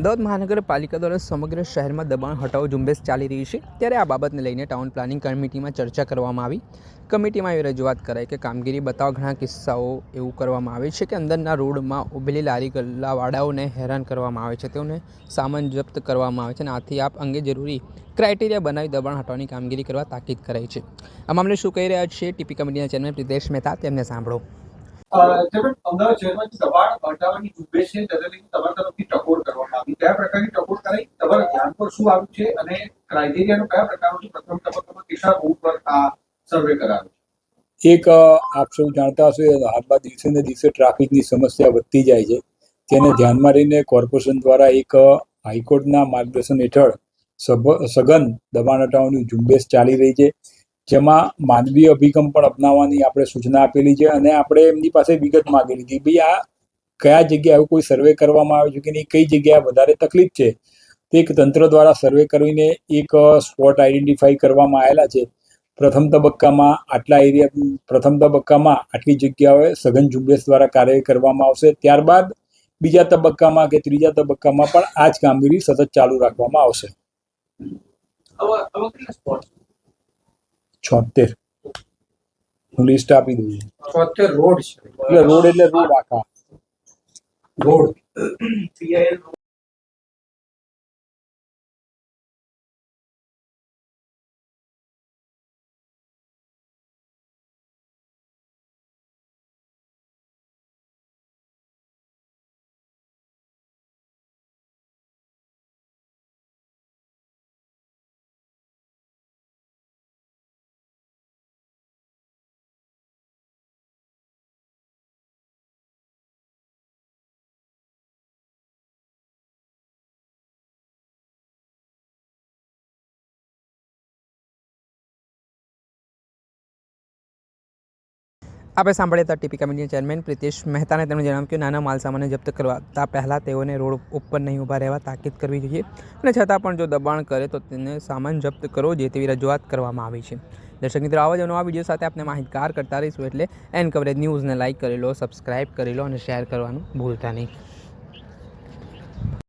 અમદાવાદ મહાનગરપાલિકા દ્વારા સમગ્ર શહેરમાં દબાણ હટાવો ઝુંબેશ ચાલી રહી છે, ત્યારે આ બાબતને લઈને ટાઉન પ્લાનિંગ કમિટીમાં ચર્ચા કરવામાં આવી। કમિટીમાં એવી રજૂઆત કરાઈ કે કામગીરી બતાવવા ઘણા કિસ્સાઓ એવું કરવામાં આવે છે કે અંદરના રોડમાં ઊભેલી લારી ગલ્લાવાળાઓને હેરાન કરવામાં આવે છે, તેઓને સામાન જપ્ત કરવામાં આવે છે અને આથી આપ અંગે જરૂરી ક્રાઇટેરિયા બનાવી દબાણ હટાવવાની કામગીરી કરવા તાકીદ કરાઈ છે। આ મામલે શું કહી રહ્યા છે ટીપી કમિટીના ચેરમેન પ્રિતેશ મહેતા, તેમને સાંભળો। અમદાવાદ શહેરમાં દબાણ હટાવવાની ઝુંબેશ છે, તેને લઈને તમારા તરફથી ટકોર કરવામાં આવી, કયા પ્રકારની ટકોર કરાઈ, તમારા ધ્યાન પર શું આવ્યું છે અને ક્રાઇટેરિયાનો કયા પ્રકારનો છે? પ્રથમ તબક્કામાં કેટલા રૂટ પર આ સર્વે કરાવ્યો છે? એક આપ સૌ જાણતા હશો, હાલમાં દિવસે ને દિવસે ટ્રાફિકની સમસ્યા વધતી જાય છે, તેને ધ્યાનમાં રહીને કોર્પોરેશન દ્વારા એક હાઈકોર્ટના માર્ગદર્શન હેઠળ સઘન દબાણ હટાવવાની ઝુંબેશ ચાલી રહી છે, જેમાં માનવીય અભિગમ પણ અપનાવવાની આપણે સૂચના આપેલી છે અને આપણે એમની પાસે વિગત માંગેલી હતી, ભાઈ આ કયા જગ્યાએ કોઈ સર્વે કરવામાં આવે છે કે નહીં, કઈ જગ્યાએ વધારે તકલીફ છે, તે એક તંત્ર દ્વારા સર્વે કરીને એક સ્પોટ આઈડેન્ટિફાઈ કરવામાં આવેલા છે। પ્રથમ તબક્કામાં આટલી જગ્યાઓએ સઘન ઝુંબેશ દ્વારા કાર્ય કરવામાં આવશે। ત્યારબાદ બીજા તબક્કામાં કે ત્રીજા તબક્કામાં પણ આ જ કામગીરી સતત ચાલુ રાખવામાં આવશે। 76 હું લિસ્ટ આપી દઉં છું। 76 રોડ છે, એટલે રોડ આખા રોડ આપણે સાંભળ્યા હતા ટીપી કમિટીના ચેરમેન પ્રિતેશ મહેતાને। તેમણે જણાવ્યું કે નાના માલ સામાનને જપ્ત કરતા પહેલાં તેઓને રોડ ઉપર નહીં ઊભા રહેવા તાકીદ કરવી જોઈએ અને છતાં પણ જો દબાણ કરે તો તેને સામાન જપ્ત કરવો જોઈએ તેવી રજૂઆત કરવામાં આવી છે। દર્શક મિત્રો, આવા જ નવા વિડીયો સાથે આપણે માહિતગાર કરતા રહીશું, એટલે એન કવરેજ ન્યૂઝને લાઇક કરી લો, સબસ્ક્રાઇબ કરી લો અને શેર કરવાનું ભૂલતા નહીં।